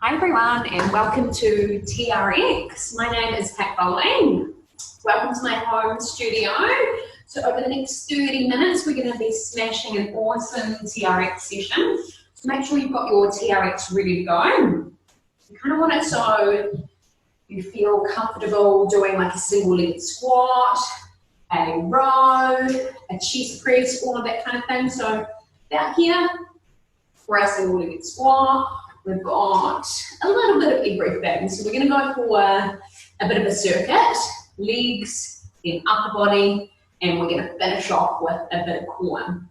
Hi everyone and welcome to TRX. My name is Pat Bowling. Welcome to my home studio. So over the next 30 minutes we're going to be smashing an awesome TRX session. So make sure you've got your TRX ready to go. You kind of want it so you feel comfortable doing like a single leg squat, a row, a chest press, all of that kind of thing. So about here for our single leg squat, we've got a little bit of everything. So we're going to go for a bit of a circuit, legs, then upper body, and we're going to finish off with a bit of core.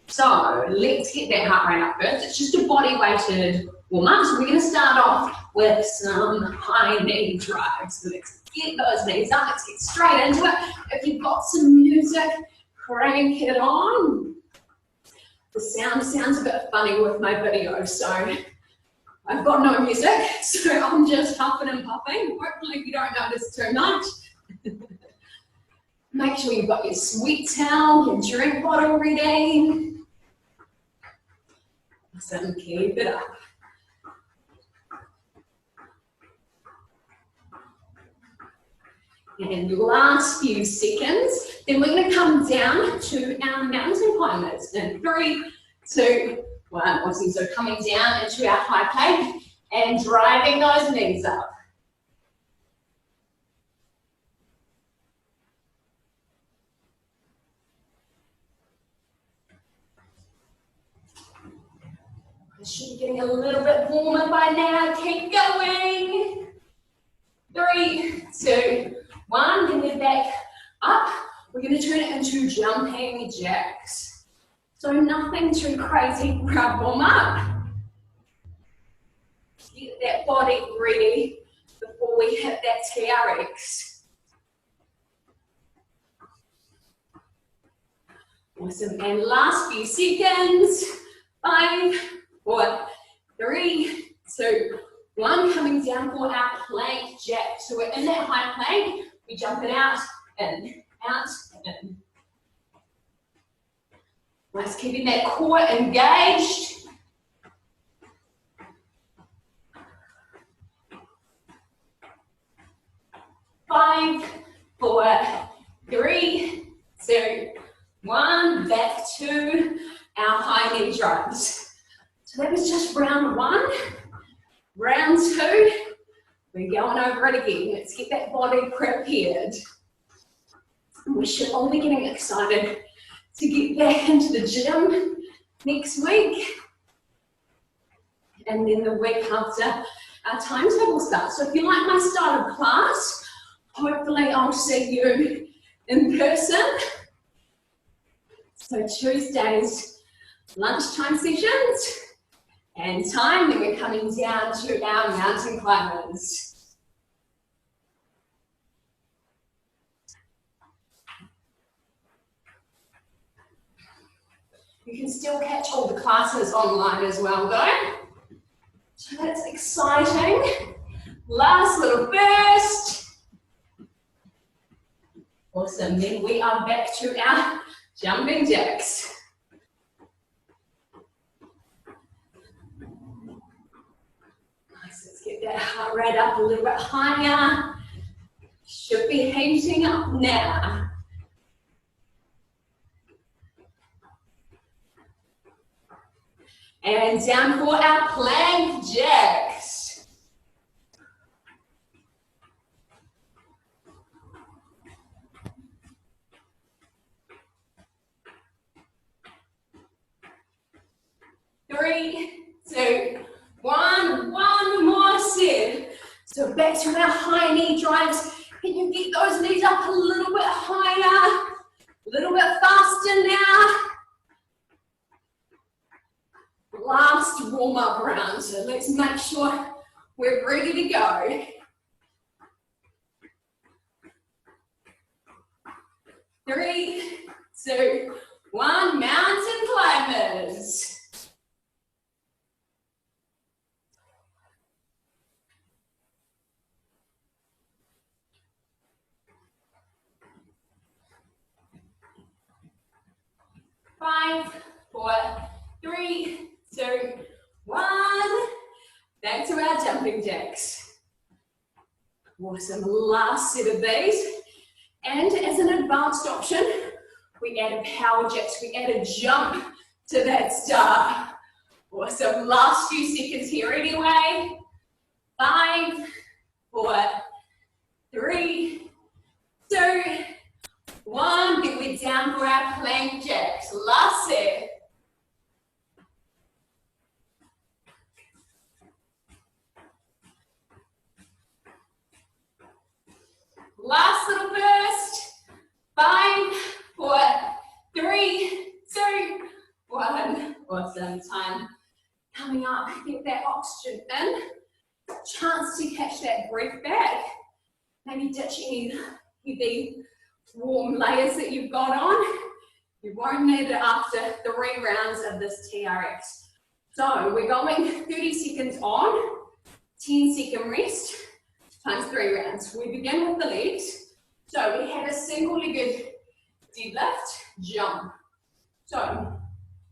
So let's get that heart rate up first. It's just a body weighted warm up. So we're going to start off with some high knee drives. So let's get those knees up. Let's get straight into it. If you've got some music, crank it on. The sound sounds a bit funny with my video, so I've got no music, so I'm just huffing and puffing. Hopefully you don't notice too much. Make sure you've got your sweet towel, your drink bottle ready. Awesome, keep it up. And last few seconds, then we're going to come down to our mountain climbers in 3, 2, 1. Awesome. So coming down into our high plank and driving those knees up. I should be getting a little bit warmer by now. Keep going. 3, 2, 1. Then we're back up. We're going to turn it into jumping jacks. So nothing too crazy for our warm up. Get that body ready before we hit that TRX. Awesome. And last few seconds. 5, 4, 3, 2, 1. Coming down for our plank jack. So we're in that high plank. We jump it out, in, out, in. Nice, keeping that core engaged. Five, 4, 3, 2, 1. Back to our high knee drives. So that was just round 1. Round 2, we're going over it again. Let's get that body prepared. We should all be getting excited to get back into the gym next week. And then the week after, our timetable starts. So if you like my style of class, hopefully I'll see you in person. So Tuesdays, lunchtime sessions, and time, then we're coming down to our mountain climbers. You can still catch all the classes online as well though. So that's exciting. Last little burst. Awesome, then we are back to our jumping jacks. Nice, let's get that heart rate up a little bit higher. Should be heating up now. And down for our plank jacks. Three, 2, 1. One more set. So back to our high knee drives. Can you get those knees up a little bit higher? A little bit faster now. Last warm-up round, so let's make sure we're ready to go. 3, 2, 1, mountain climbers. Five, 4, 3, 2, 1. Back to our jumping jacks. Awesome, last set of these. And as an advanced option, we add a power jacks, we add a jump to that start. Awesome, last few seconds here anyway. 5, 4, 3, 2, 1. Then we're down for our plank jacks. Last set. Last little burst. 5, 4, 3, 2, 1. Awesome. Time coming up. Get that oxygen in. Chance to catch that breath back. Maybe ditch any heavy warm layers that you've got on. You won't need it after 3 rounds of this TRX. So we're going 30 seconds on, 10-second rest, times 3 rounds. We begin with the legs. So we have a single-legged deadlift, jump. So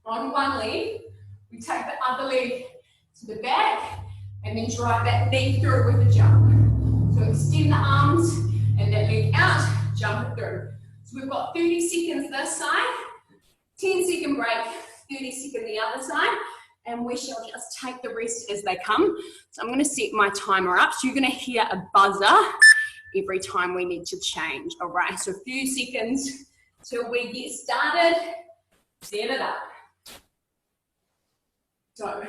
on one leg, we take the other leg to the back and then drive that knee through with a jump. So extend the arms and that leg out, jump it through. So we've got 30 seconds this side, 10-second break, 30 seconds the other side, and we shall just take the rest as they come. So I'm going to set my timer up. So you're going to hear a buzzer every time we need to change. All right, so a few seconds till we get started. Set it up. So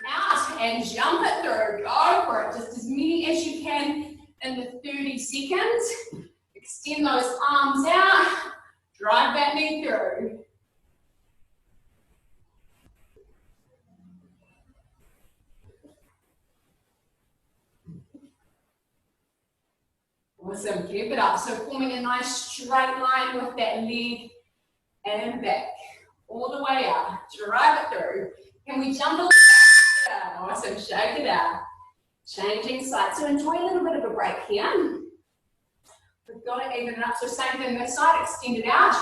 out and jump it through. Go for it. Just as many as you can in the 30 seconds. Extend those arms out. Drive that knee through. Awesome. Keep it up. So forming a nice straight line with that leg and back. All the way up. Drive it through. Can we jump a little bit? Awesome. Shake it out. Changing sides. So enjoy a little bit of a break here. We've got to even it up. So same thing this side. Extend it out.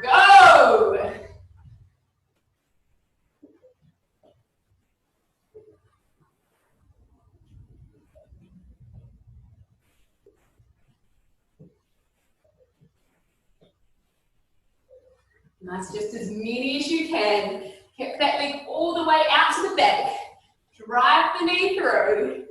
Go! Nice, just as many as you can. Keep that leg all the way out to the back. Drive the knee through.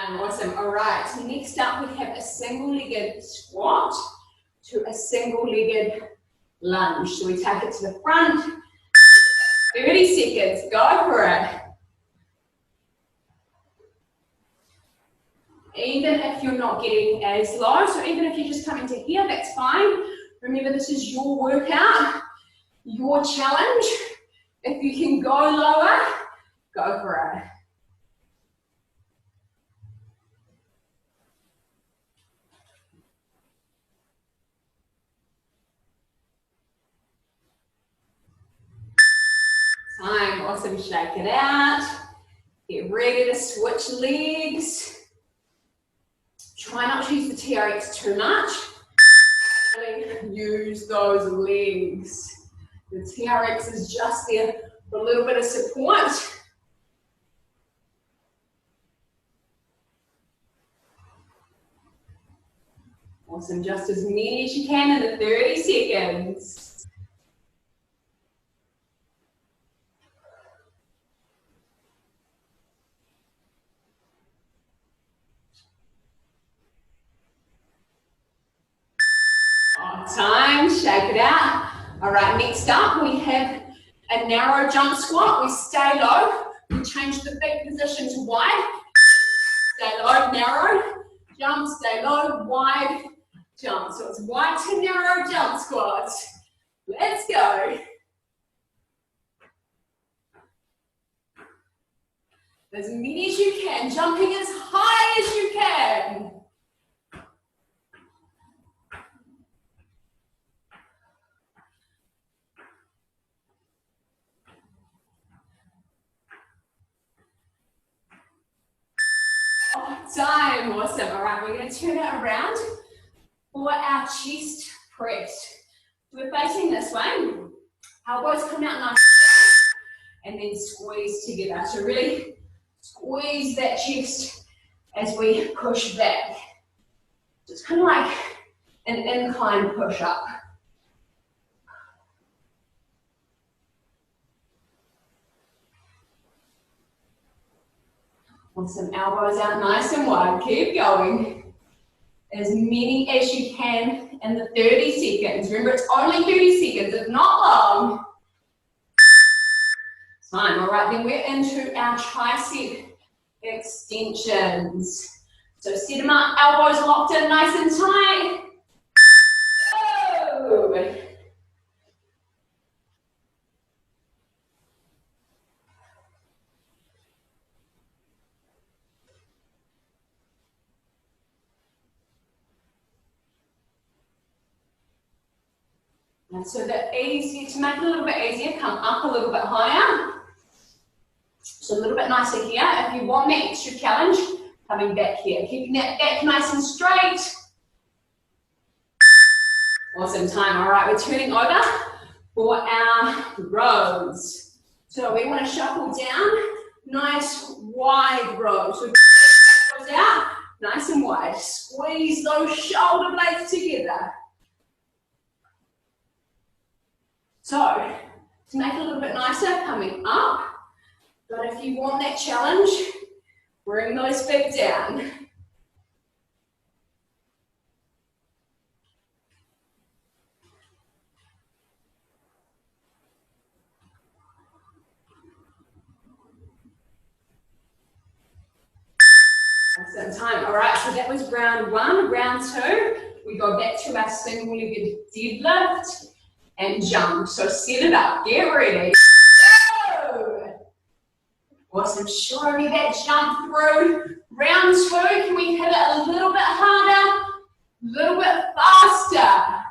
Awesome. All right, next up we have a single-legged squat to a single-legged lunge. So we take it to the front. 30 seconds. Go for it. Even if you're not getting as low, so even if you're just coming to here, that's fine. Remember, this is your workout, your challenge. If you can go lower, go for it. Time, awesome, shake it out. Get ready to switch legs. Try not to use the TRX too much. Really use those legs. The TRX is just there for a little bit of support. Awesome, just as many as you can in the 30 seconds. Time, shake it out. All right, next up we have a narrow jump squat. We stay low. We change the feet position to wide. Stay low, narrow, jump, stay low, wide, jump. So it's wide to narrow jump squats. Let's go. As many as you can, jumping as high as you can. Time, awesome. All right, we're going to turn it around for our chest press. We're facing this way. Elbows come out nice and then squeeze together. So really squeeze that chest as we push back. So it's kind of like an incline push up. Awesome, elbows out nice and wide. Keep going. As many as you can in the 30 seconds. Remember, it's only 30 seconds, it's not long. Fine, all right, then we're into our tricep extensions. So set them up, elbows locked in nice and tight. Go. And so that easy, to make it a little bit easier, come up a little bit higher. So a little bit nicer here. If you want that extra challenge, coming back here. Keeping that back nice and straight. Awesome time. All right, we're turning over for our rows. So we want to shuffle down, nice wide rows. So goes out, nice and wide. Squeeze those shoulder blades together. So, to make it a little bit nicer, coming up. But if you want that challenge, bring those feet down. Awesome time. All right, so that was round one. Round two, we go back to our single-legged deadlift and jump. So set it up, get ready. Go! Awesome, show me that jump through. Round two, can we hit it a little bit harder, a little bit faster?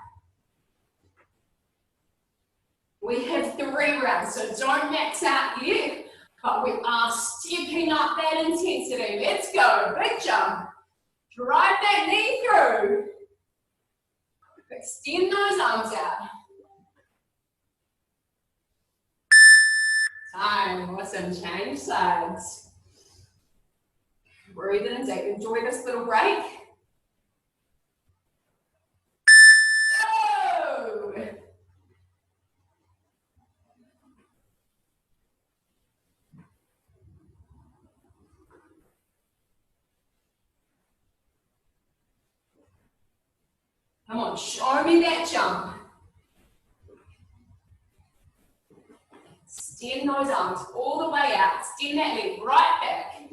We have 3 rounds, so don't max out yet, but we are stepping up that intensity. Let's go, big jump. Drive that knee through. Extend those arms out. Time, awesome, change sides. Breathe in and deep. Enjoy this little break. Go! Come on, show me that jump. Extend those arms all the way out. Extend that leg right back.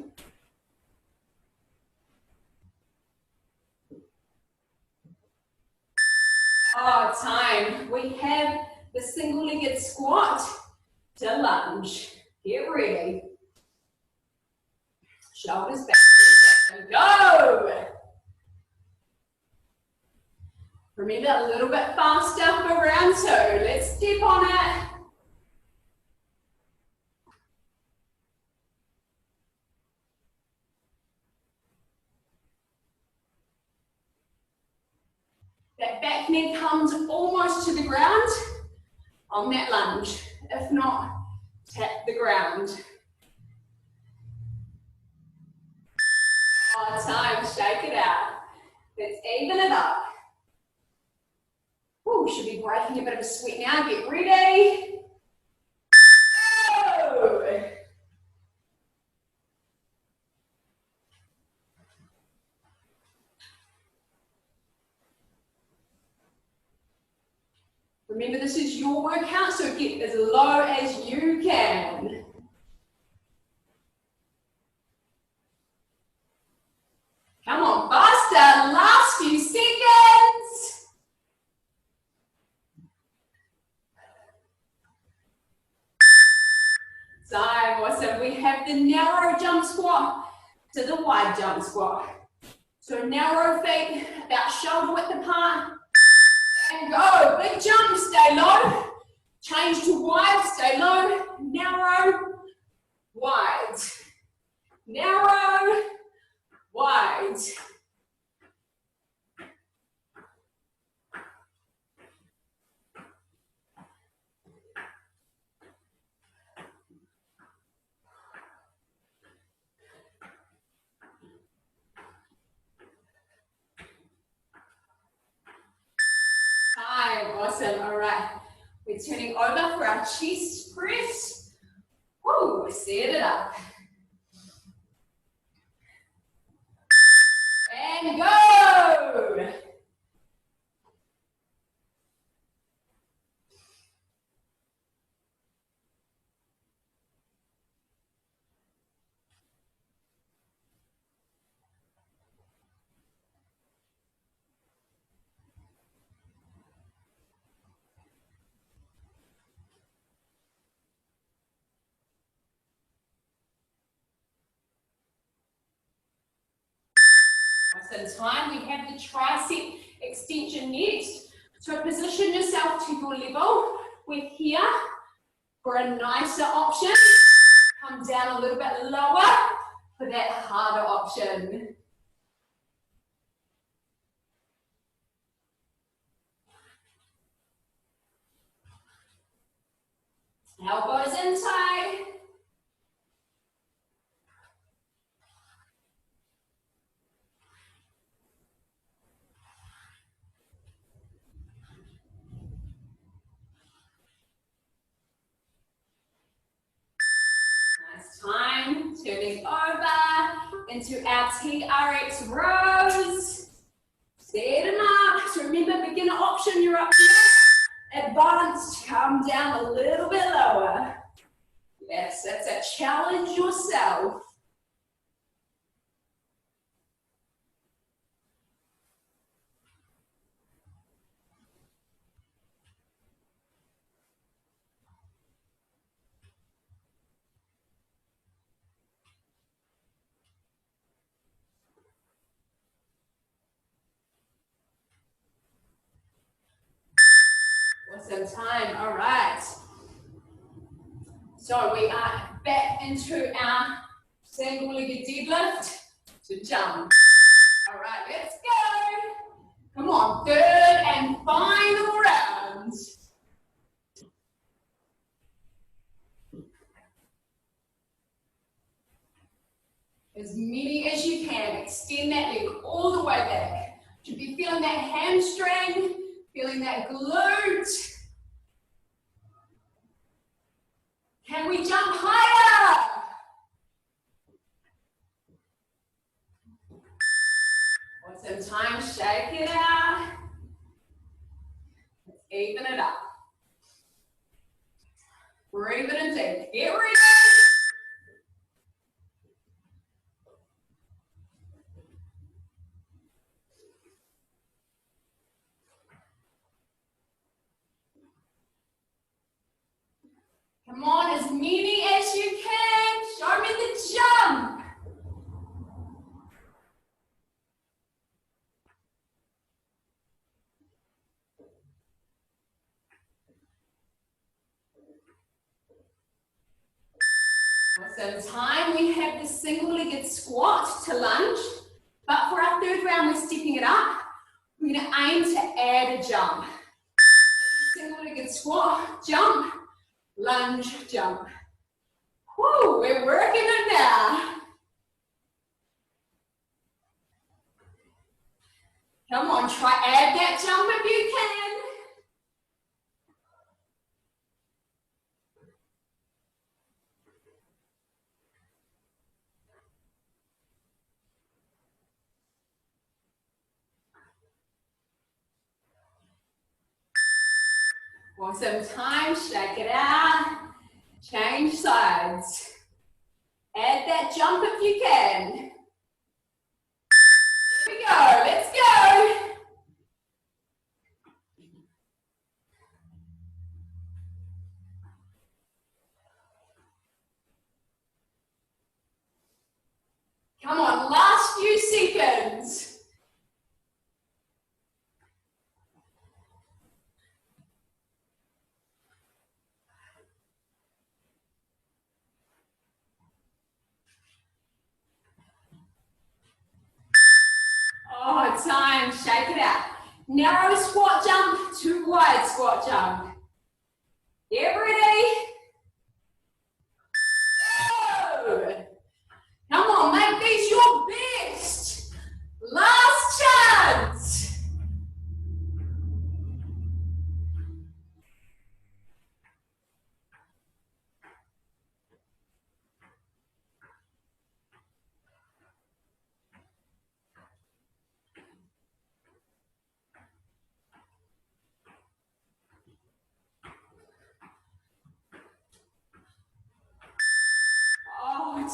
Oh, time. We have the single-legged squat to lunge. Get ready. Shoulders back. Go! Remember, a little bit faster for round two. Let's step on it. That back knee comes almost to the ground on that lunge. If not, tap the ground. Oh, time, shake it out. Let's even it up. Ooh, should be breaking a bit of a sweat now. Get ready. Go! Remember, this is your workout, so get as low as you can. Come on, faster. Last few seconds. Time, awesome. We have the narrow jump squat to the wide jump squat. So narrow feet, about shoulder width apart. And go, big jump, stay low. Change to wide, stay low. Narrow, wide. Narrow, wide. awesome. All right, we're turning over for our chest press. Woo, set it up. And go. Awesome. Time, we have the tricep extension next. So position yourself to your level. We're here for a nicer option. Come down a little bit lower for that harder option. Elbows in tight. Nice time. Turning over into our TRX rows. Set them up. So remember, beginner option, you're up here. Advanced, come down a little bit lower. Yes, that's a challenge yourself. Awesome time, all right. So we are back into our single-legged deadlift to jump. All right, let's go. Come on, third and final round. As many as you can, extend that leg all the way back. Should be feeling that hamstring, feeling that glute. Can we jump higher? Awesome time, shake it out. Let's even it up. Breathe it in deep. Get ready. Come on, as many as you can. Show me the jump. Awesome time. We have the single-legged squat to lunge, but for our third round, we're stepping it up. We're going to aim to add a jump. Single-legged squat, jump, lunge, jump. Woo, we're working it now. Come on, try add that jump if you can. Awesome time, shake it out. Change sides. Add that jump if you can. Here we go, let's go. Come on, last few seconds. Oh, time, shake it out. Narrow squat jump to wide squat jump. Get ready. Go. Come on, make these your best. Last chance.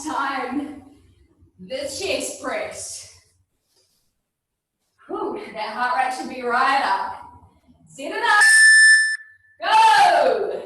time. The chest press. Whew, that heart rate should be right up. Set it up. Go!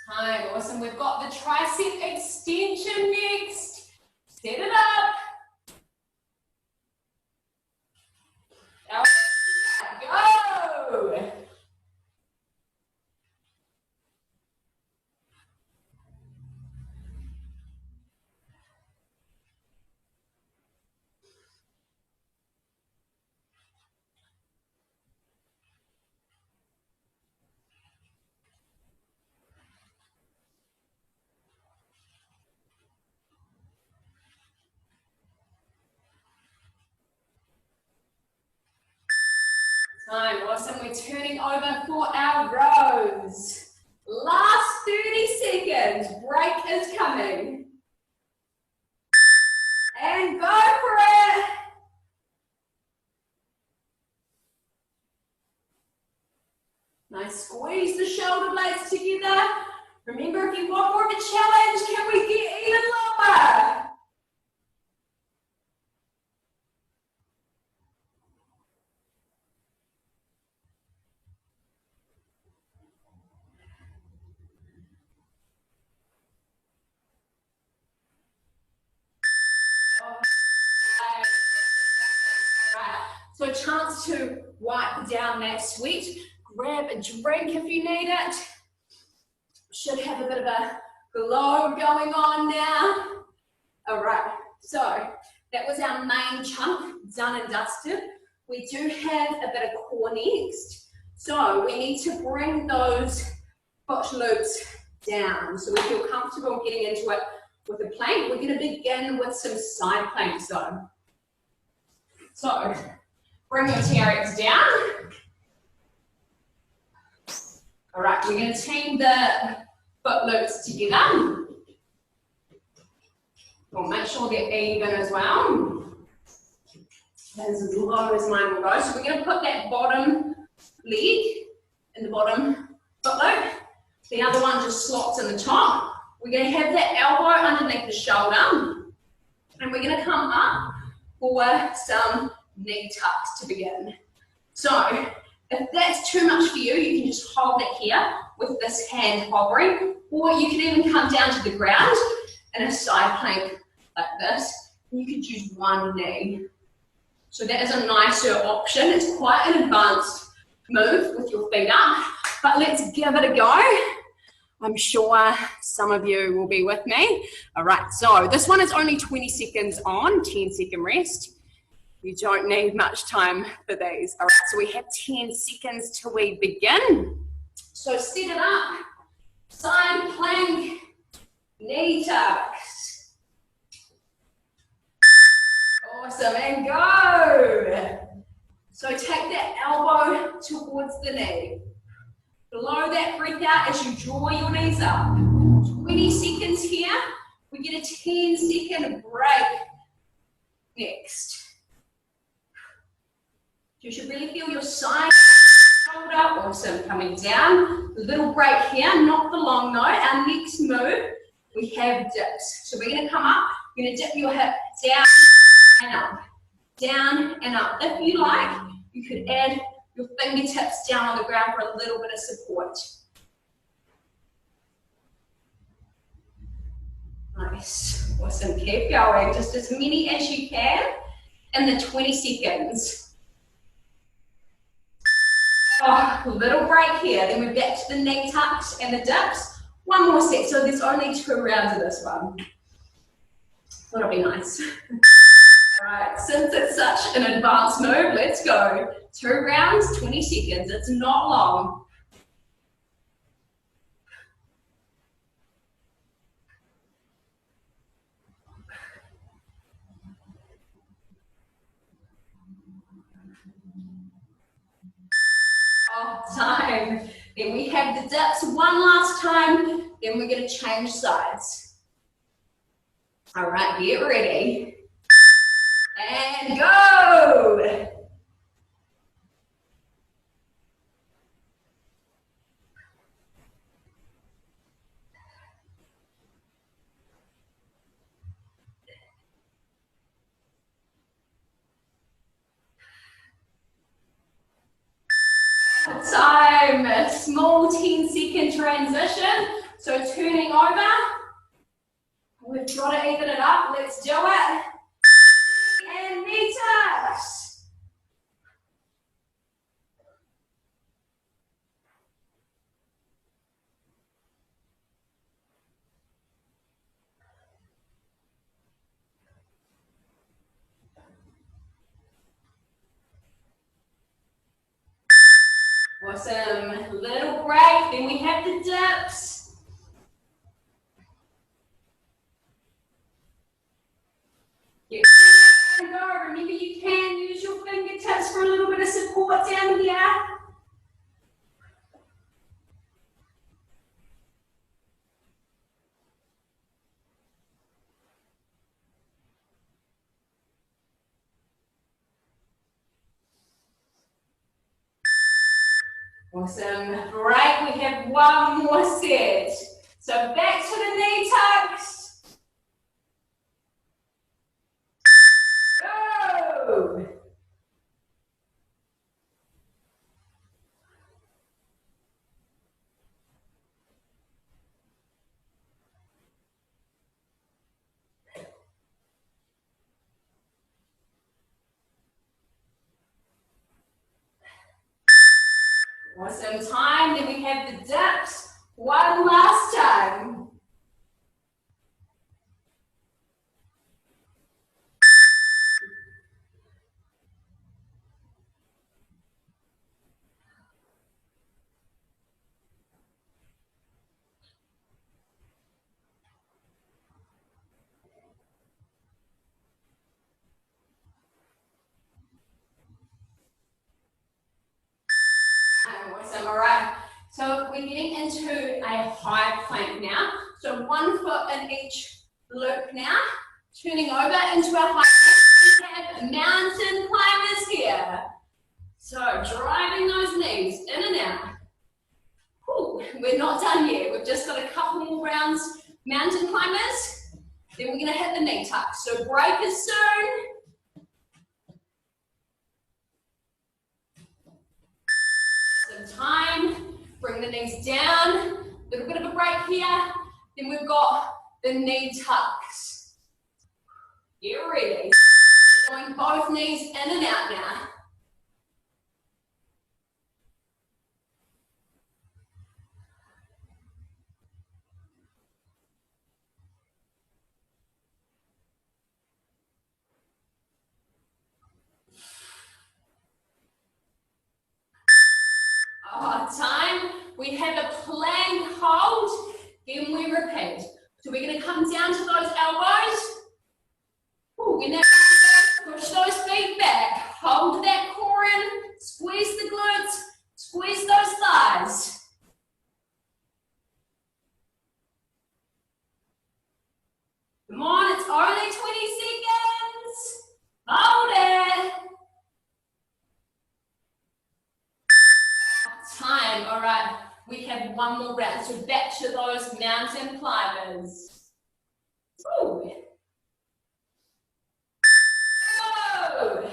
Time, awesome. We've got the tricep extension next. Set it up. Go! Time, awesome. We're turning over for our rows. Last 30 seconds. Break is coming. And go for it. Nice, squeeze the shoulder blades together. Remember, if you want more of a challenge, can we get even lower? So a chance to wipe down that sweat. Grab a drink if you need it. Should have a bit of a glow going on now. All right, so that was our main chunk, done and dusted. We do have a bit of core next. So we need to bring those foot loops down so we feel comfortable getting into it with a plank. We're going to begin with some side planks though. So bring your TRX down. All right, we're going to team the foot loops together. We'll make sure they're even as well. As low as mine will go. So we're going to put that bottom leg in the bottom foot loop. The other one just slots in the top. We're going to have that elbow underneath the shoulder. And we're going to come up for some knee tucks to begin. So if that's too much for you, you can just hold it here with this hand hovering, or you can even come down to the ground in a side plank like this. You could use one knee. So that is a nicer option. It's quite an advanced move with your feet up, but let's give it a go. I'm sure some of you will be with me. All right, so this one is only 20 seconds on, 10-second rest. You don't need much time for these. All right, so we have 10 seconds till we begin. So set it up. Side plank, knee tucks. Awesome, and go. So take that elbow towards the knee. Blow that breath out as you draw your knees up. 20 seconds here. We get a 10-second break next. You should really feel your side, shoulder, awesome, coming down. A little break here, not the long note. Our next move, we have dips. So we're going to come up, you're going to dip your hip down and up, down and up. If you like, you could add your fingertips down on the ground for a little bit of support. Nice, awesome, keep going, just as many as you can in the 20 seconds. Oh, a little break here, then we're back to the knee tucks and the dips. One more set, so there's only 2 rounds of this one. That'll be nice. Alright, since it's such an advanced move, let's go. 2 rounds, 20 seconds, it's not long. Then we have the dips one last time, then we're going to change sides. All right, get ready. And go! Time, a small 10-second transition. So turning over, we've got to even it up, let's do it. And knee tucks. Awesome, little break, then we have the dips. Get ready and go. Remember, you can use your fingertips for a little bit of support down here. Awesome, break, we have one more set. So back to the knee tucks. Go! Awesome, time, then we have the dips. One last time. Awesome, all right. So we're getting into a high plank now. So 1 foot in each loop now. Turning over into our high plank. We have mountain climbers here. So driving those knees in and out. Ooh, we're not done yet. We've just got a couple more rounds mountain climbers. Then we're going to hit the knee tuck. So break is soon. Some time, bring the knees down, a little bit of a break here, then we've got the knee tucks. Get ready. We're going both knees in and out now. Time, we have a plank hold, then we repeat. So we're going to come down to those elbows. Ooh, we're now going to push those feet back, hold that core in, squeeze the glutes, squeeze those thighs. Come on, it's only 20 seconds. Hold it. Time, all right. We have one more round. So back to those mountain climbers. Ooh. Go.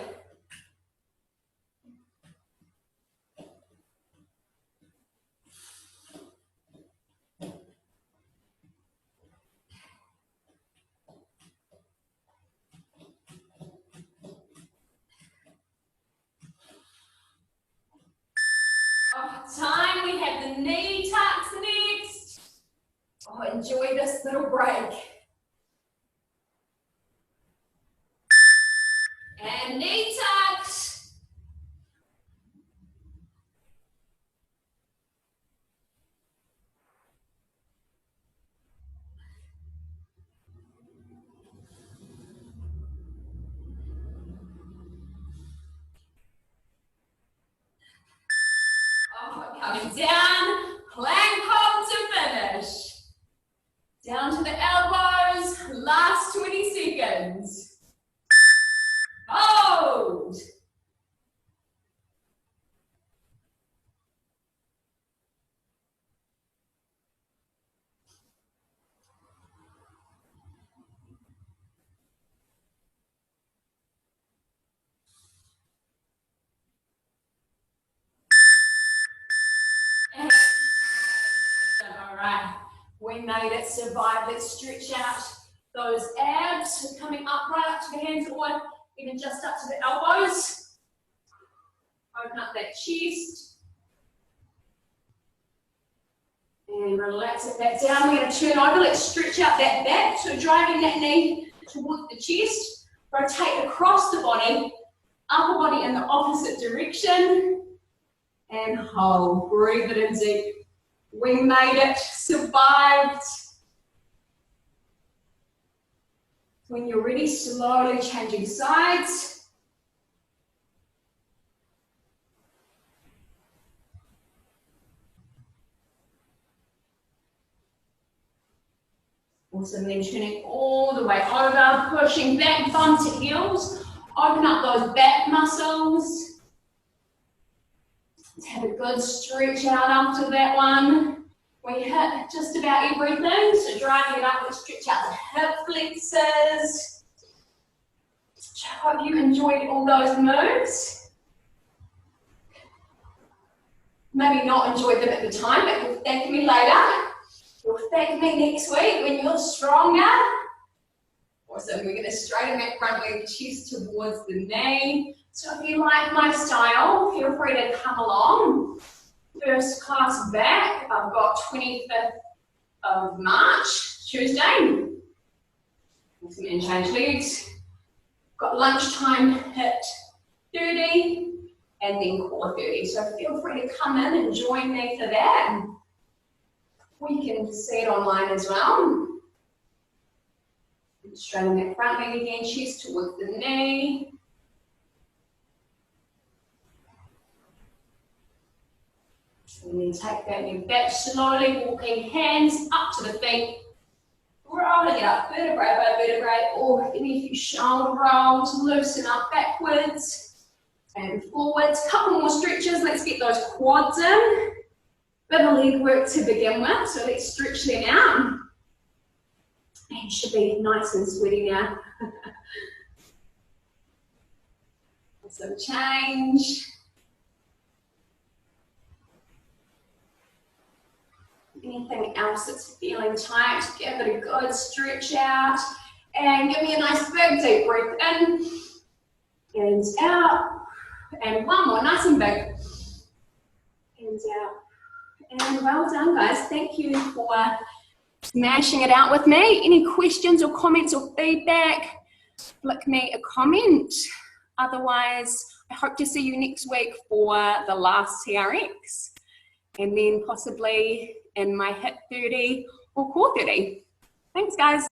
Time, we have the knee tucks next. Oh, enjoy this little break. And knee tucks. Oh, coming down. all right. We made it, survived. Let's stretch out those abs, coming up right up to the hands or even just up to the elbows. Open up that chest. And relax it back down. We're going to turn over. Let's stretch out that back. So driving that knee towards the chest. Rotate across the body. Upper body in the opposite direction. And hold. Breathe it in deep. We made it. Survived. When you're ready, slowly changing sides. Awesome, then turning all the way over, pushing back, bum to heels. Open up those back muscles. Let's have a good stretch out after that one. We hit just about everything, so driving it up, let's stretch out the hip flexors. I hope you enjoyed all those moves. Maybe not enjoyed them at the time, but you'll thank me later. You'll thank me next week when you're stronger. Awesome, we're going to straighten that front leg, chest towards the knee. So if you like my style, feel free to come along. First class back, I've got 25th of March, Tuesday. Awesome, and change legs. Got lunchtime hit 30 and then core 30. So feel free to come in and join me for that. We can see it online as well. Straighten that front leg again, chest towards the knee. And then take that leg back slowly, walking hands up to the feet. Rolling it up, vertebrae by vertebrae, or any few shoulder rolls, loosen up backwards and forwards. Couple more stretches, let's get those quads in. Bit of leg work to begin with, so let's stretch them out. And you should be nice and sweaty now. Some change. Anything else that's feeling tight, give it a good stretch out. And give me a nice big deep breath in and out. And one more, nice and big. And out. And well done, guys. Thank you for smashing it out with me. Any questions or comments or feedback, flick me a comment. Otherwise, I hope to see you next week for the last TRX. And then possibly in my hip 30 or core 30. Thanks, guys.